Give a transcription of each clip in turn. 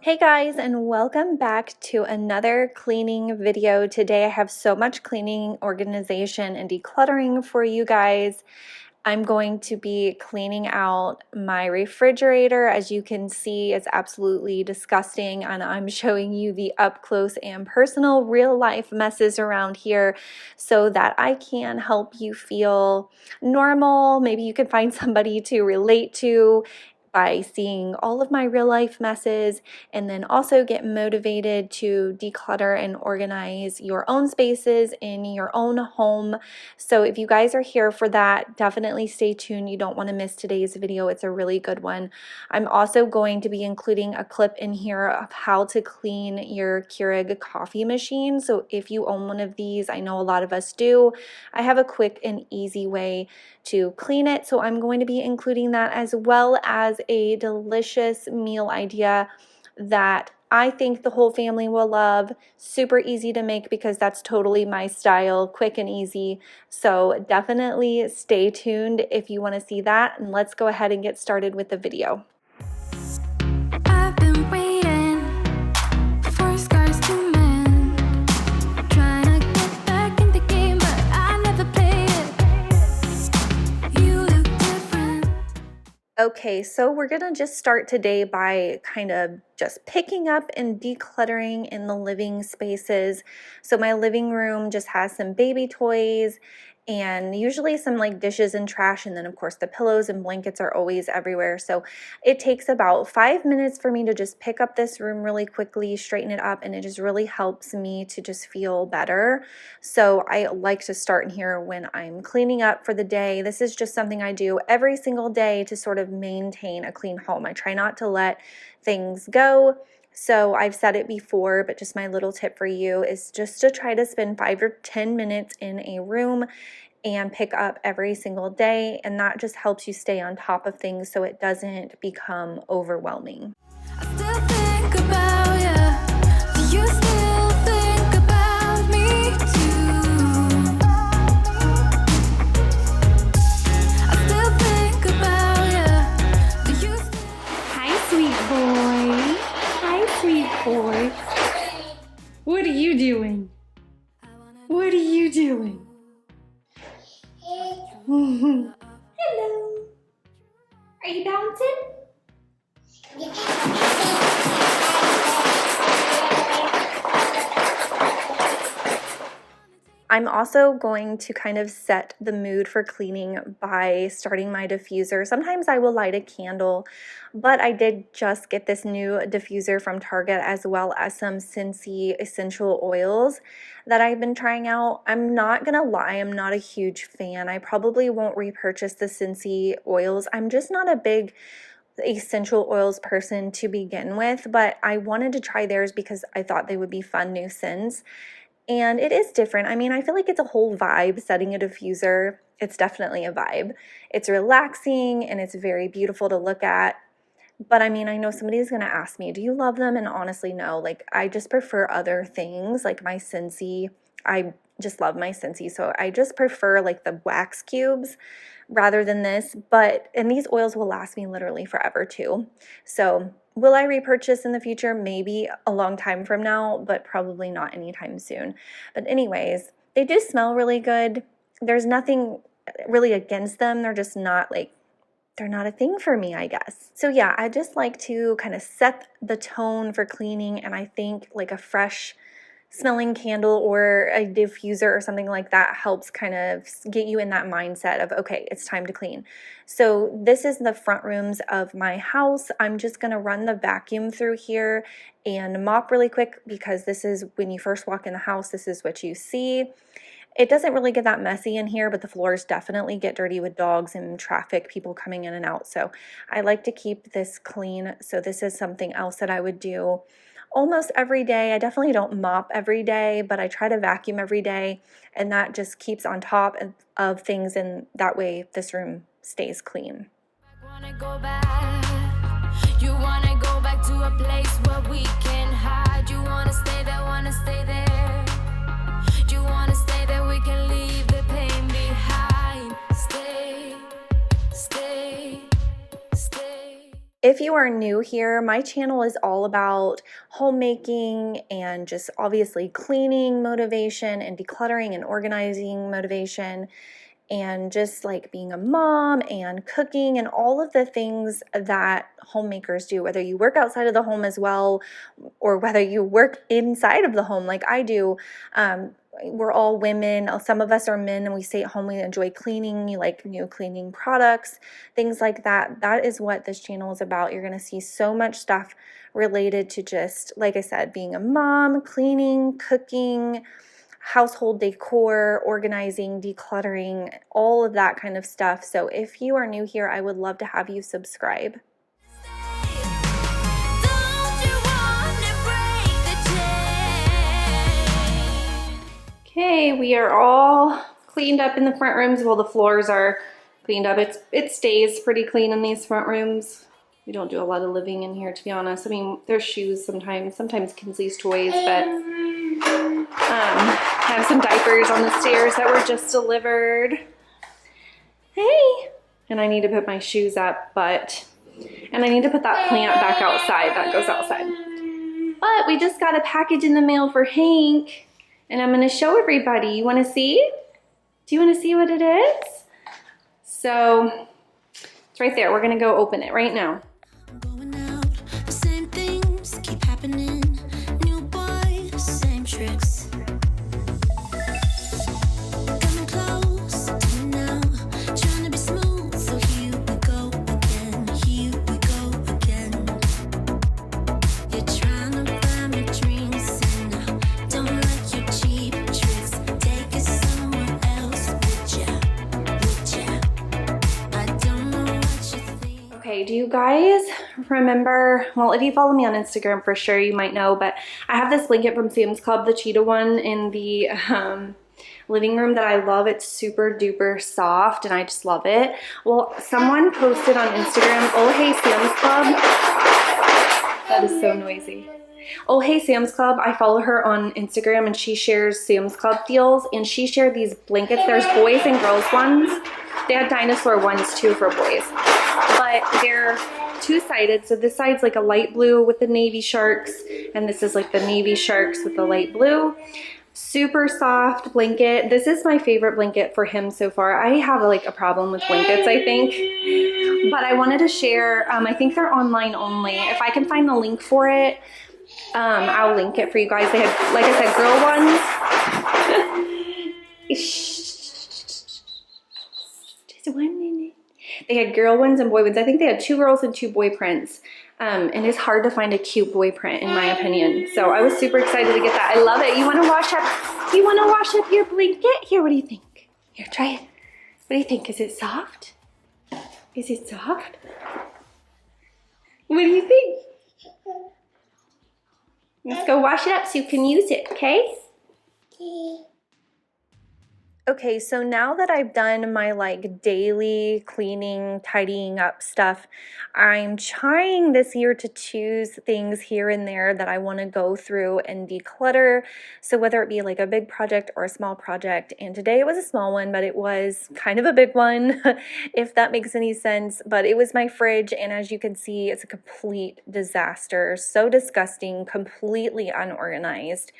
Hey guys, and welcome back to another cleaning video. Today I have so much cleaning, organization, and decluttering for you guys. I'm going to be cleaning out my refrigerator. As you can see, it's absolutely disgusting, and I'm showing you the up close and personal real life messes around here so that I can help you feel normal. Maybe you can find somebody to relate to by seeing all of my real life messes, and then also get motivated to declutter and organize your own spaces in your own home. So if you guys are here for that, definitely stay tuned. You don't want to miss today's video. It's a really good one. I'm also going to be including a clip in here of how to clean your Keurig coffee machine. So if you own one of these, I know a lot of us do, I have a quick and easy way to clean it. So I'm going to be including that, as well as a delicious meal idea that I think the whole family will love. Super easy to make because that's totally my style, quick and easy. So definitely stay tuned if you want to see that, and let's go ahead and get started with the video. I've been waiting for scars to mend, trying to get back in the game, but I never played it. You look different. Okay, so we're gonna just start today by kind of just picking up and decluttering in the living spaces. So my living room just has some baby toys and usually some like dishes and trash, and then of course the pillows and blankets are always everywhere. So it takes about 5 minutes for me to just pick up this room really quickly, straighten it up, and it just really helps me to just feel better. So I like to start in here when I'm cleaning up for the day. This is just something I do every single day to sort of maintain a clean home. I try not to let things go. So I've said it before, but just my little tip for you is just to try to spend 5 or 10 minutes in a room and pick up every single day. And that just helps you stay on top of things so it doesn't become overwhelming. I still think about you. Do you still think about me too? I still think about you. Do you still... Hi, sweet boy. Hi, sweet boy. What are you doing? What are you doing? Hello. Are you bouncing? I'm also going to kind of set the mood for cleaning by starting my diffuser. Sometimes I will light a candle, but I did just get this new diffuser from Target, as well as some Scentsy essential oils that I've been trying out. I'm not gonna lie, I'm not a huge fan. I probably won't repurchase the Scentsy oils. I'm just not a big essential oils person to begin with, but I wanted to try theirs because I thought they would be fun new scents. And it is different. I mean, I feel like it's a whole vibe setting a diffuser. It's definitely a vibe. It's relaxing and it's very beautiful to look at. But I mean, I know somebody's going to ask me, do you love them? And honestly, no. Like, I just prefer other things like my Scentsy. I just love my Scentsy. So I just prefer like the wax cubes rather than this. And these oils will last me literally forever too. So will I repurchase in the future? Maybe a long time from now, but probably not anytime soon. But anyways, they do smell really good. There's nothing really against them. They're just not like, they're not a thing for me, I guess. So yeah, I just like to kind of set the tone for cleaning, and I think like a fresh smelling candle or a diffuser or something like that helps kind of get you in that mindset of, okay, it's time to clean. So this is the front rooms of my house. I'm just gonna run the vacuum through here and mop really quick, because this is when you first walk in the house, this is what you see. It doesn't really get that messy in here, but the floors definitely get dirty with dogs and traffic, people coming in and out. So I like to keep this clean. So this is something else that I would do almost every day. I definitely don't mop every day, but I try to vacuum every day, and that just keeps on top of things, and that way this room stays clean. You wanna go back to a place where we can hide. You wanna stay there, wanna stay there. You wanna stay there, we can leave the pain behind. Stay, stay, stay. If you are new here, my channel is all about homemaking and just obviously cleaning motivation and decluttering and organizing motivation, and just like being a mom and cooking and all of the things that homemakers do, whether you work outside of the home as well or whether you work inside of the home like I do. We're all women. Some of us are men and we stay at home. We enjoy cleaning. You like new cleaning products, things like that. That is what this channel is about. You're going to see so much stuff related to just, like I said, being a mom, cleaning, cooking, household decor, organizing, decluttering, all of that kind of stuff. So if you are new here, I would love to have you subscribe. Okay, we are all cleaned up in the front rooms. Well, the floors are cleaned up. It stays pretty clean in these front rooms. We don't do a lot of living in here, to be honest. I mean, there's shoes sometimes Kinsley's toys, but I have some diapers on the stairs that were just delivered. Hey! And I need to put my shoes up, and I need to put that plant back outside. That goes outside. But we just got a package in the mail for Hank, and I'm going to show everybody. You want to see? Do you want to see what it is? So, it's right there. We're going to go open it right now. Going out, the same things keep happening. New boy, same tricks. Coming close to me now, trying to be smooth. So here we go again. Here we go again. You're trying to buy me drinks, and I don't like your cheap tricks. Take it somewhere else, would ya? I don't know what you think. Okay, do you guys remember, well, if you follow me on Instagram for sure, you might know, but I have this blanket from Sam's Club, the cheetah one in the living room that I love. It's super duper soft and I just love it. Well, someone posted on Instagram, oh hey Sam's Club. That is so noisy. Oh hey Sam's Club. I follow her on Instagram and she shares Sam's Club deals, and she shared these blankets. There's boys and girls ones. They had dinosaur ones too for boys, but they're two-sided. So this side's like a light blue with the navy sharks, and this is like the navy sharks with the light blue. Super soft blanket. This is my favorite blanket for him so far. I have like a problem with blankets, I think, but I wanted to share. I think they're online only. If I can find the link for it, I'll link it for you guys. They had, like I said, girl ones. Just 1 minute. They had girl ones and boy ones. I think they had 2 girls and 2 boy prints. And it's hard to find a cute boy print, in my opinion. So I was super excited to get that. I love it. You want to wash up? Do you want to wash up your blanket? Here, what do you think? Here, try it. What do you think? Is it soft? Is it soft? What do you think? Let's go wash it up so you can use it, okay? Okay, so now that I've done my like daily cleaning, tidying up stuff, I'm trying this year to choose things here and there that I want to go through and declutter. So whether it be like a big project or a small project, and today it was a small one, but it was kind of a big one, if that makes any sense. But it was my fridge, and as you can see, it's a complete disaster. So disgusting, completely unorganized.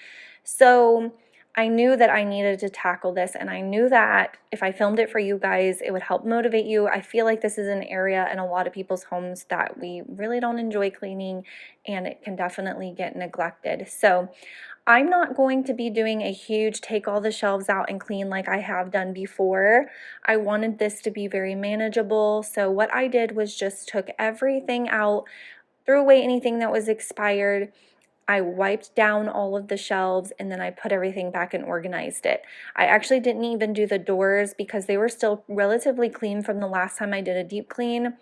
So I knew that I needed to tackle this, and I knew that if I filmed it for you guys, it would help motivate you. I feel like this is an area in a lot of people's homes that we really don't enjoy cleaning, and it can definitely get neglected. So I'm not going to be doing a huge take all the shelves out and clean like I have done before. I wanted this to be very manageable. So what I did was just took everything out, threw away anything that was expired. I wiped down all of the shelves, and then I put everything back and organized it. I actually didn't even do the doors because they were still relatively clean from the last time I did a deep clean,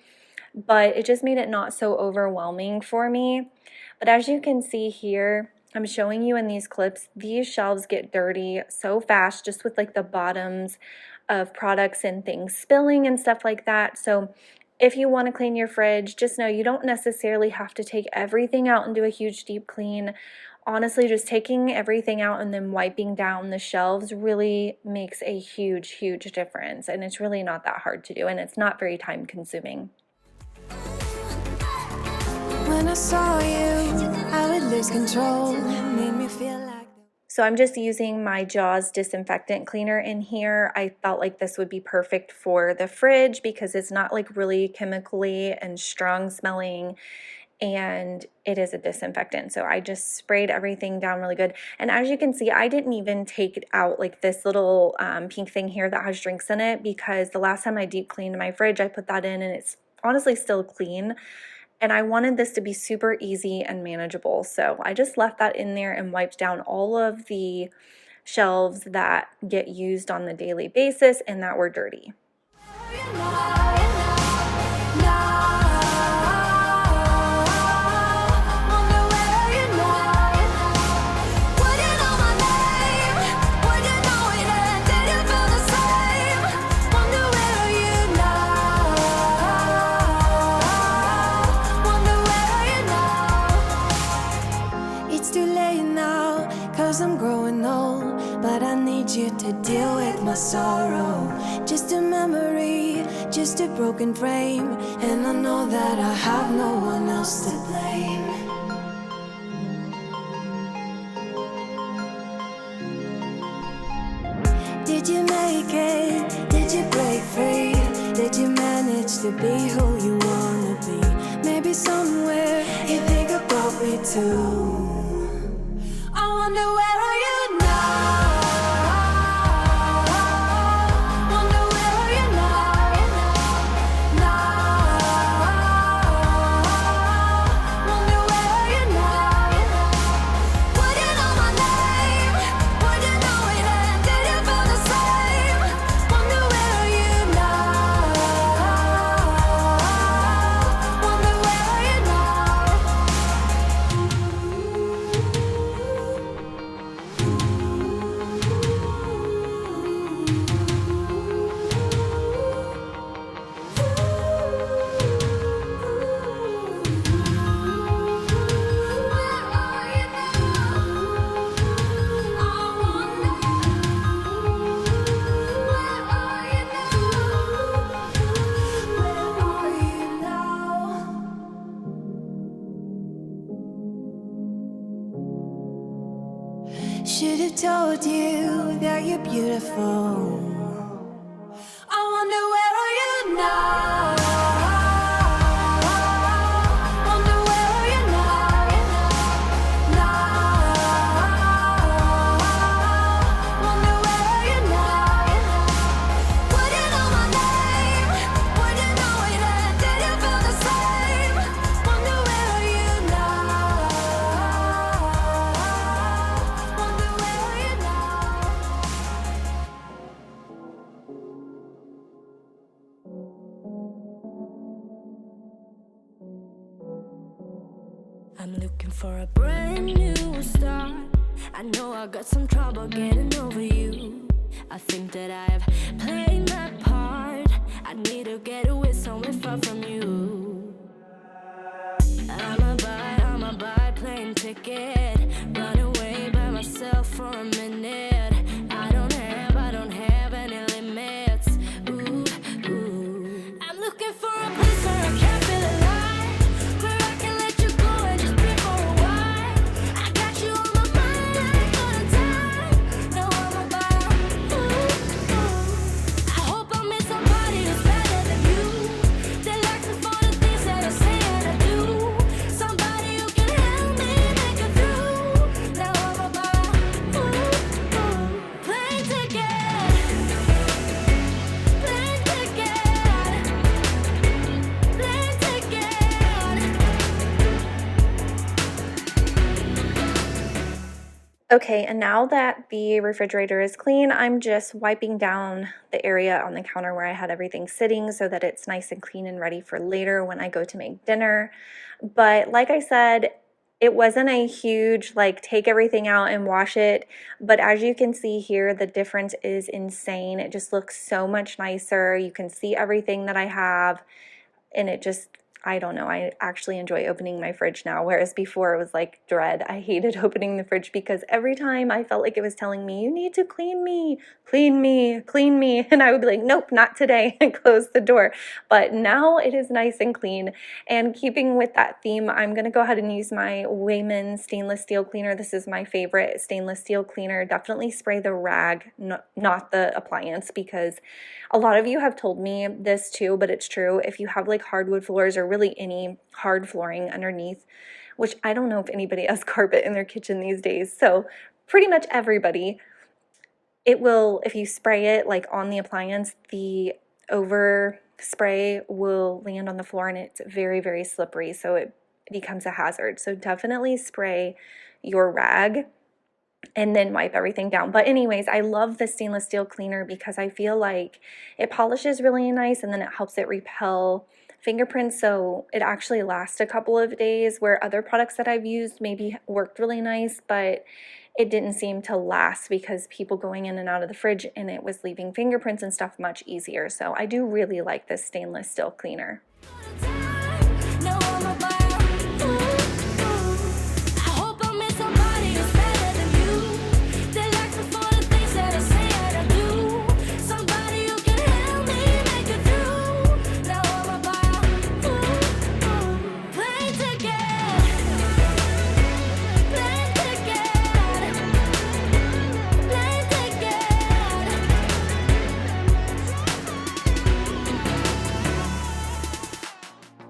but it just made it not so overwhelming for me. But as you can see here, I'm showing you in these clips, these shelves get dirty so fast just with like the bottoms of products and things spilling and stuff like that. So if you want to clean your fridge, just know you don't necessarily have to take everything out and do a huge deep clean. Honestly, just taking everything out and then wiping down the shelves really makes a huge, huge difference. And it's really not that hard to do, and it's not very time consuming. when I saw you, I would lose control. It made me feel like So I'm just using my Jaws disinfectant cleaner in here. I felt like this would be perfect for the fridge because it's not like really chemically and strong smelling, and it is a disinfectant. So I just sprayed everything down really good. And as you can see, I didn't even take out like this little pink thing here that has drinks in it, because the last time I deep cleaned my fridge, I put that in and it's honestly still clean. And I wanted this to be super easy and manageable. So I just left that in there and wiped down all of the shelves that get used on the daily basis and that were dirty. I'm growing old, but I need you to deal with my sorrow. Just a memory, just a broken frame, and I know that I have no one else to blame. Did you make it? Did you break free? Did you manage to be who you wanna be? Maybe somewhere you think about me too. I wonder where are you now? Wonder where are you now? Wonder where are you now? Would you know my name? Would you know it and did you feel the same? Wonder where are you now? Wonder where are you now? Should have told you that you're beautiful. I wonder where are you now? Wonder where are you now? Wonder where are you now? Would you know my name? Would you know it and did you feel the same? Wonder where are you now? Wonder where are you now? I'm looking for a brand new start. I know I got some trouble getting over you. I think that I've played my part. I need to get away somewhere far from you. I'ma buy plane ticket. Run away by myself for a minute. I don't have any limits. Ooh. I'm looking for a place where I can feel alive, where I can let you go and just be for a while. I got you on my mind all the time. Now I'm about, I hope I meet somebody who's better than you, that likes me for the things that I say and I do. Somebody who can help me make it through. Now I'm about, plane ticket, plane ticket, plane ticket. Okay, and now that the refrigerator is clean, I'm just wiping down the area on the counter where I had everything sitting so that it's nice and clean and ready for later when I go to make dinner. But like I said, it wasn't a huge, like, take everything out and wash it. But as you can see here, the difference is insane. It just looks so much nicer. You can see everything that I have, and I don't know, I actually enjoy opening my fridge now, whereas before it was like dread. I hated opening the fridge because every time I felt like it was telling me, you need to clean me, clean me, clean me. And I would be like, nope, not today, and close the door. But now it is nice and clean. And keeping with that theme, I'm going to go ahead and use my Wayman stainless steel cleaner. This is my favorite stainless steel cleaner. Definitely spray the rag, not the appliance, because a lot of you have told me this too, but it's true. If you have like hardwood floors or really any hard flooring underneath, which I don't know if anybody has carpet in their kitchen these days, so pretty much everybody, it will, if you spray it like on the appliance, the over spray will land on the floor and it's very, very slippery, so it becomes a hazard. So definitely spray your rag and then wipe everything down. But anyways, I love the stainless steel cleaner because I feel like it polishes really nice and then it helps it repel fingerprints, so it actually lasts a couple of days, where other products that I've used maybe worked really nice, but it didn't seem to last because people going in and out of the fridge and it was leaving fingerprints and stuff much easier. So I do really like this stainless steel cleaner.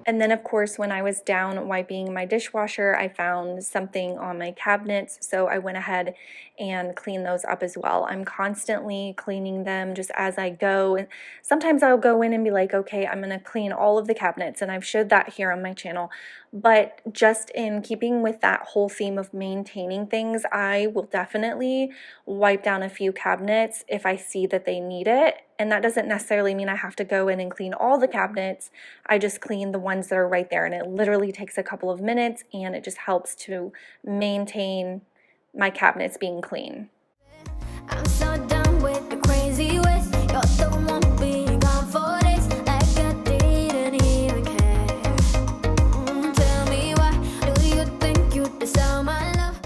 And then, of course, when I was down wiping my dishwasher, I found something on my cabinets, so I went ahead and cleaned those up as well. I'm constantly cleaning them just as I go. And sometimes I'll go in and be like, okay, I'm going to clean all of the cabinets, and I've showed that here on my channel. But just in keeping with that whole theme of maintaining things, I will definitely wipe down a few cabinets if I see that they need it. And that doesn't necessarily mean I have to go in and clean all the cabinets. I just clean the ones that are right there, and it literally takes a couple of minutes, and it just helps to maintain my cabinets being clean. I'm so done with the crazy ways. You're the one being gone for days. Like I didn't even care. Tell me why do you think you deserve my love?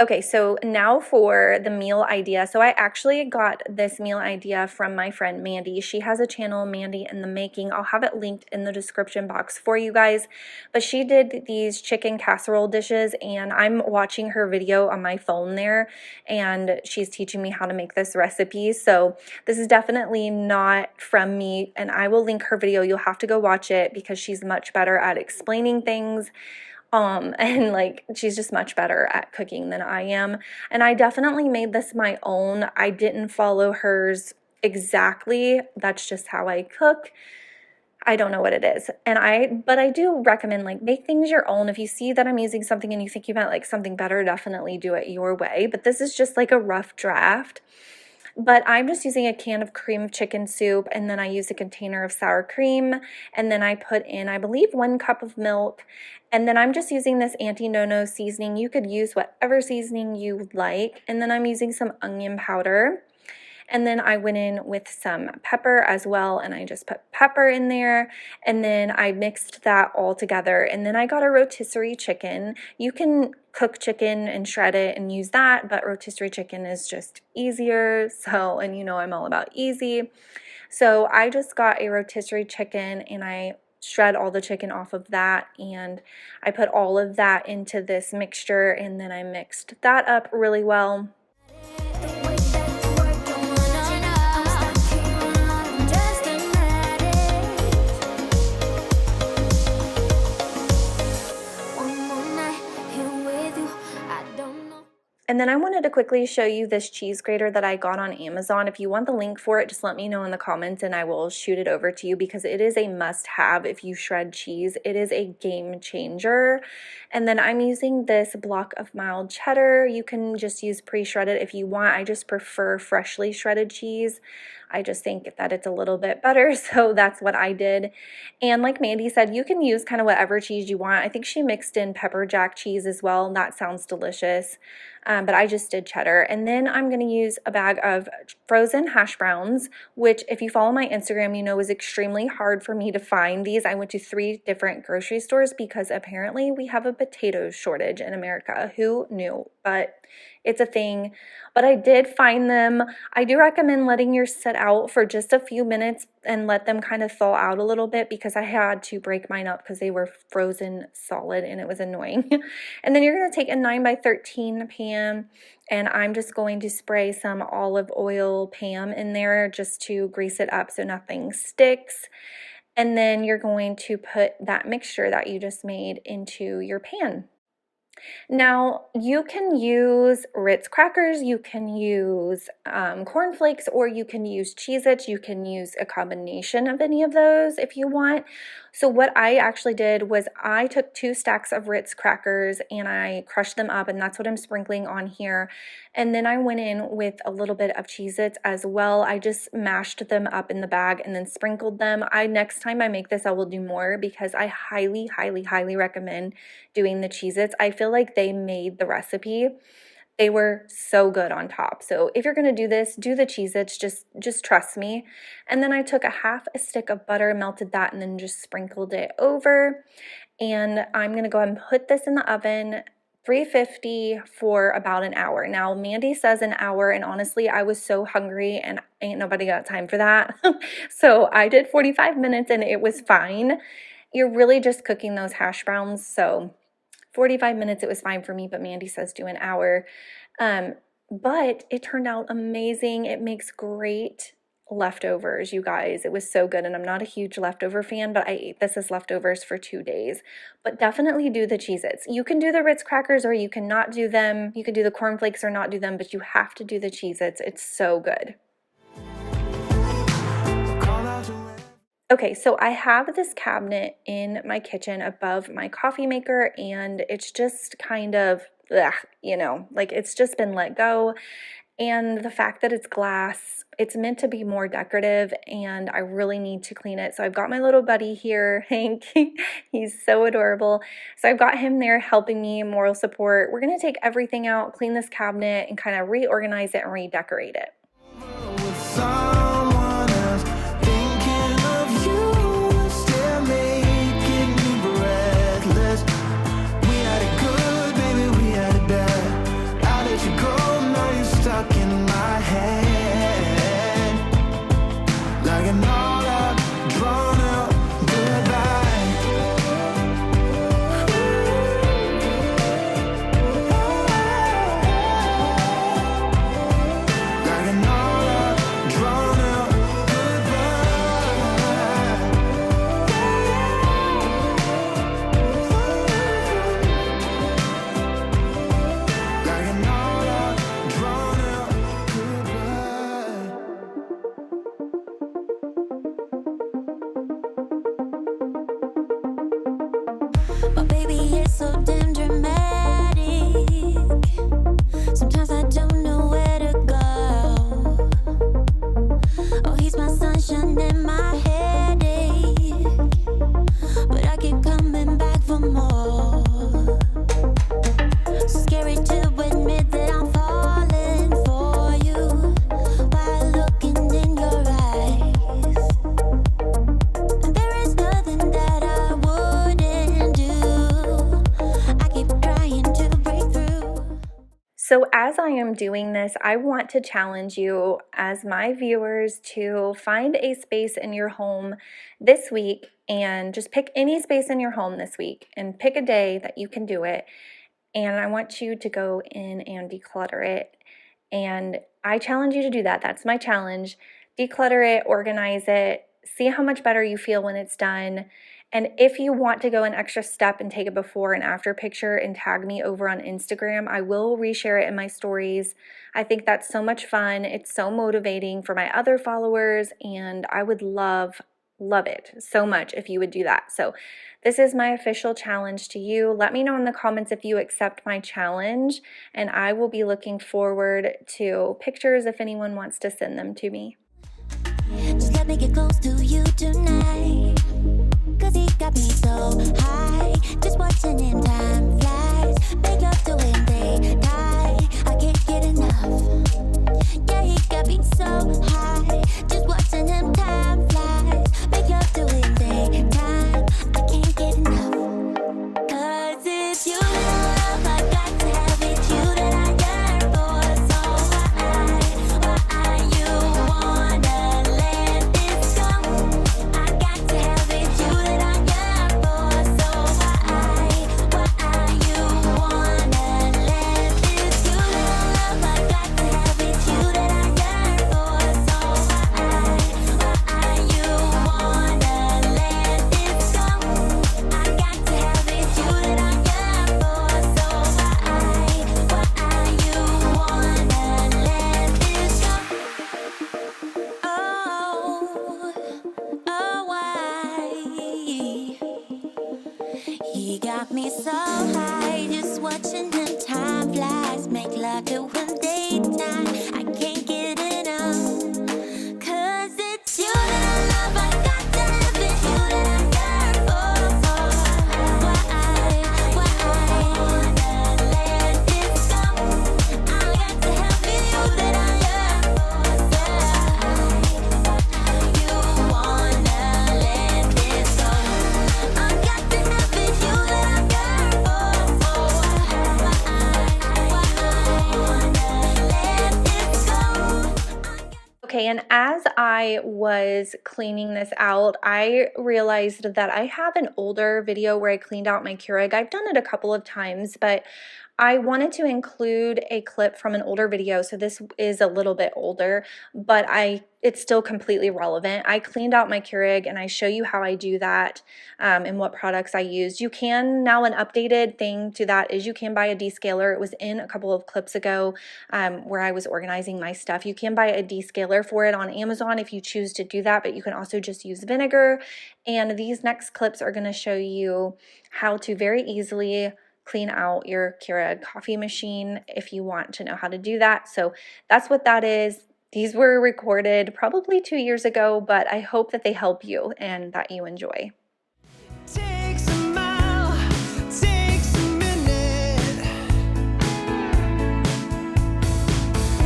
Okay, so now for the meal idea. So I actually got this meal idea from my friend Mandy. She has a channel, Mandy in the Making. I'll have it linked in the description box for you guys. But she did these chicken casserole dishes, and I'm watching her video on my phone there, and she's teaching me how to make this recipe. So this is definitely not from me, and I will link her video. You'll have to go watch it because she's much better at explaining things. And like she's just much better at cooking than I am. And I definitely made this my own. I didn't follow hers exactly. That's just how I cook. I don't know what it is. But I do recommend like make things your own. If you see that I'm using something and you think you might like something better, definitely do it your way. But this is just like a rough draft. But I'm just using a can of cream of chicken soup, and then I use a container of sour cream, and then I put in, I believe, 1 cup of milk, and then I'm just using this anti-no-no seasoning. You could use whatever seasoning you like, and then I'm using some onion powder. And then I went in with some pepper as well, and I just put pepper in there, and then I mixed that all together. And then I got a rotisserie chicken. You can cook chicken and shred it and use that, but rotisserie chicken is just easier. So, and you know I'm all about easy. So I just got a rotisserie chicken, and I shred all the chicken off of that, and I put all of that into this mixture, and then I mixed that up really well. And then I wanted to quickly show you this cheese grater that I got on Amazon. If you want the link for it, just let me know in the comments and I will shoot it over to you because it is a must-have if you shred cheese. It is a game changer. And then I'm using this block of mild cheddar. You can just use pre-shredded if you want. I just prefer freshly shredded cheese. I just think that it's a little bit better, so that's what I did. And like Mandy said, you can use kind of whatever cheese you want. I think she mixed in pepper jack cheese as well, and that sounds delicious. But I just did cheddar. And then I'm going to use a bag of frozen hash browns, which if you follow my Instagram, you know is extremely hard for me to find these. I went to 3 different grocery stores because apparently we have a potato shortage in America. Who knew? But it's a thing. But I did find them. I do recommend letting yours sit out for just a few minutes and let them kind of thaw out a little bit, because I had to break mine up because they were frozen solid and it was annoying. And then you're going to take a 9x13 pan, and I'm just going to spray some olive oil Pam in there just to grease it up so nothing sticks. And then you're going to put that mixture that you just made into your pan. Now, you can use Ritz crackers, you can use cornflakes, or you can use Cheez-Its. You can use a combination of any of those if you want. So what I actually did was I took 2 stacks of Ritz crackers and I crushed them up, and that's what I'm sprinkling on here. And then I went in with a little bit of Cheez-Its as well. I just mashed them up in the bag and then sprinkled them. Next time I make this, I will do more, because I highly, highly, highly recommend doing the Cheez-Its. I feel like they made the recipe. They were so good on top. So if you're going to do this, do the Cheez-Its, just trust me. And then I took a half a stick of butter, melted that, and then just sprinkled it over. And I'm going to go ahead and put this in the oven, 350 for about an hour. Now, Mandy says an hour, and honestly, I was so hungry and ain't nobody got time for that. So I did 45 minutes and it was fine. You're really just cooking those hash browns, so 45 minutes, it was fine for me, but Mandy says do an hour. But it turned out amazing. It makes great leftovers, you guys. It was so good, and I'm not a huge leftover fan, but I ate this as leftovers for 2 days. But definitely do the Cheez-Its. You can do the Ritz crackers or you can not do them. You can do the cornflakes or not do them, but you have to do the Cheez-Its. It's so good. Okay, so I have this cabinet in my kitchen above my coffee maker, and it's just kind of, like it's just been let go. And the fact that it's glass, it's meant to be more decorative, and I really need to clean it. So I've got my little buddy here, Hank. He's so adorable. So I've got him there helping me, moral support. We're going to take everything out, clean this cabinet, and kind of reorganize it and redecorate it. But baby, it's so damn dramatic. Sometimes I don't know where to go. Oh, he's my sunshine and my headache, but I keep coming back for more. So scary to admit that I'm falling for you while looking in your eyes. And there is nothing that I wouldn't do. I keep trying to break through. So as I am doing this, I want to challenge you as my viewers to find a space in your home this week, and just pick any space in your home this week and pick a day that you can do it. And I want you to go in and declutter it. And I challenge you to do that. That's my challenge. Declutter it, organize it, see how much better you feel when it's done. And if you want to go an extra step and take a before and after picture and tag me over on Instagram, I will reshare it in my stories. I think that's so much fun. It's so motivating for my other followers, and I would love it so much if you would do that. So this is my official challenge to you. Let me know in the comments if you accept my challenge, and I will be looking forward to pictures if anyone wants to send them to me. make it close to you tonight. Cause he got me so high, just watching him time flies. Make love to him daytime, I can't get enough. Yeah, he got me so high, just watching him time flies. Make love to him daytime, I can't get enough. Cause it's you that I love, I got to have it. You that I yearn for, so why you wanna let this go? I got to have it. You that I yearn for, so why you wanna let this go? You that I love, I got to have it. You that I yearn for, so why you wanna let this go? I got to have it. You that I yearn for, so why you wanna let this go? Why? He got me so high, just watching him time flies. Make love to him daytime, I can't get enough. Cause it's you that I love, I got to have it. You that I yearn for, so why wanna let this go? I got to have it. You that I yearn for, so you wanna let this go? I got to have it. You that I yearn for, so why wanna let this go? Okay, and as I was cleaning this out, I realized that I have an older video where I cleaned out my Keurig. I've done it a couple of times, but I wanted to include a clip from an older video, so this is a little bit older, but it's still completely relevant. I cleaned out my Keurig, and I show you how I do that and what products I used. You can now, an updated thing to that is you can buy a descaler. It was in a couple of clips ago where I was organizing my stuff. You can buy a descaler for it on Amazon if you choose to do that, but you can also just use vinegar. And these next clips are going to show you how to very easily clean out your Keurig coffee machine if you want to know how to do that. So that's what that is. These were recorded probably 2 years ago, but I hope that they help you and that you enjoy. Takes a mile, takes a minute.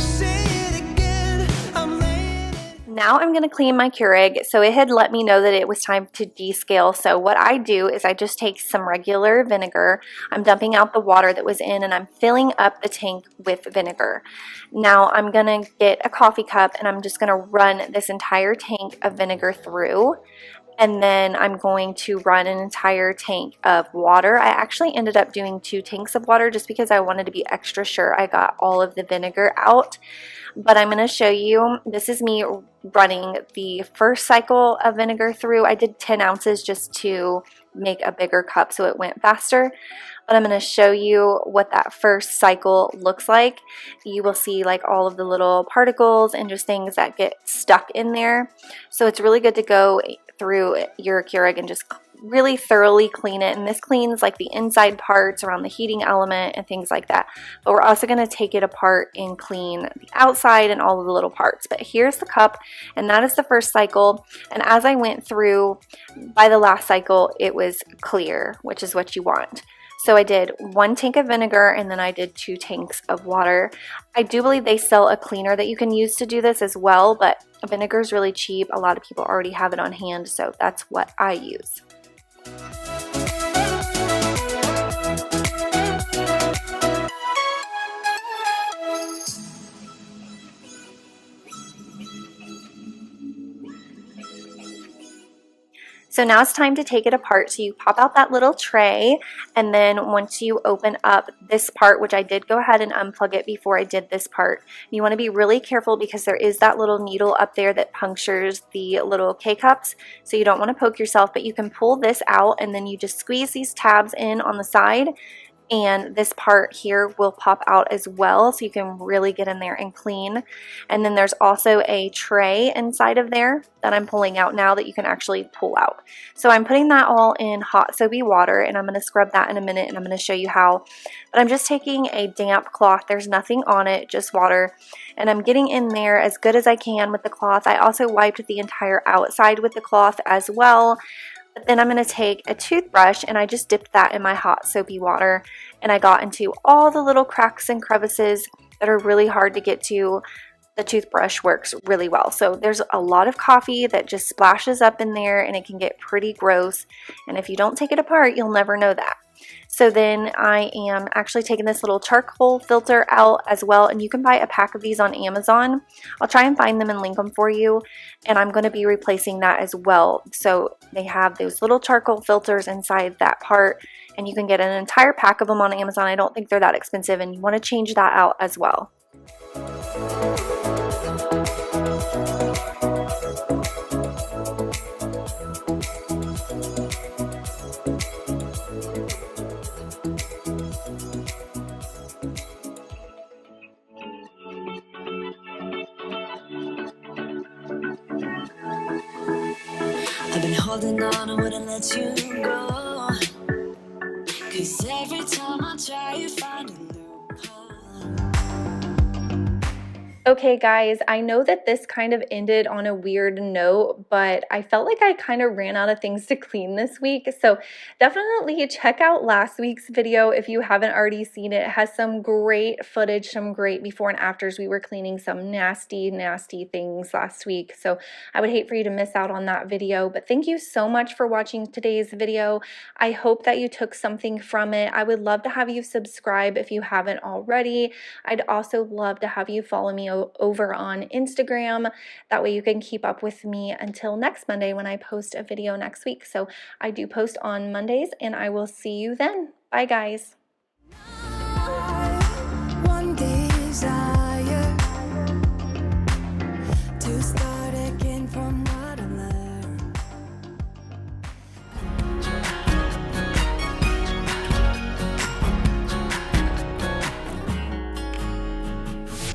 Say it again, I'm laying it. Now I'm going to clean my Keurig. So it had let me know that it was time to descale. So what I do is I just take some regular vinegar. I'm dumping out the water that was in, and I'm filling up the tank with vinegar. Now I'm going to get a coffee cup, and I'm just going to run this entire tank of vinegar through. And then I'm going to run an entire tank of water. I actually ended up doing 2 tanks of water just because I wanted to be extra sure I got all of the vinegar out. But I'm going to show you, this is me running the first cycle of vinegar through. I did 10 ounces just to make a bigger cup so it went faster. But I'm going to show you what that first cycle looks like. You will see like all of the little particles and just things that get stuck in there. So it's really good to go through your Keurig and just really thoroughly clean it. And this cleans like the inside parts around the heating element and things like that. But we're also going to take it apart and clean the outside and all of the little parts. But here's the cup, and that is the first cycle. And as I went through, by the last cycle, it was clear, which is what you want. So I did 1 tank of vinegar, and then I did 2 tanks of water. I do believe they sell a cleaner that you can use to do this as well, but vinegar is really cheap. A lot of people already have it on hand, so that's what I use. So now it's time to take it apart. So you pop out that little tray, and then once you open up this part, which I did go ahead and unplug it before I did this part, you want to be really careful because there is that little needle up there that punctures the little K-cups. So you don't want to poke yourself, but you can pull this out, and then you just squeeze these tabs in on the side, and this part here will pop out as well, so you can really get in there and clean. And then there's also a tray inside of there that I'm pulling out now that you can actually pull out. So I'm putting that all in hot soapy water, and I'm going to scrub that in a minute, and I'm going to show you how. But I'm just taking a damp cloth, there's nothing on it, just water, and I'm getting in there as good as I can with the cloth. I also wiped the entire outside with the cloth as well. But then I'm going to take a toothbrush, and I just dipped that in my hot soapy water, and I got into all the little cracks and crevices that are really hard to get to. The toothbrush works really well. So there's a lot of coffee that just splashes up in there, and it can get pretty gross, and if you don't take it apart, you'll never know that. So then I am actually taking this little charcoal filter out as well, and you can buy a pack of these on Amazon. I'll try and find them and link them for you, and I'm going to be replacing that as well. So they have those little charcoal filters inside that part, and you can get an entire pack of them on Amazon. I don't think they're that expensive, and you want to change that out as well. I've been holding on, I wouldn't let you go. 'Cause every time I try, you find a loophole. Okay guys, I know that this kind of ended on a weird note, but I felt like I kind of ran out of things to clean this week. So definitely check out last week's video if you haven't already seen it. It has some great footage, some great before and afters. We were cleaning some nasty, nasty things last week. So I would hate for you to miss out on that video. But thank you so much for watching today's video. I hope that you took something from it. I would love to have you subscribe if you haven't already. I'd also love to have you follow me over on Instagram. That way you can keep up with me until next Monday when I post a video next week. So I do post on Mondays, and I will see you then. Bye guys.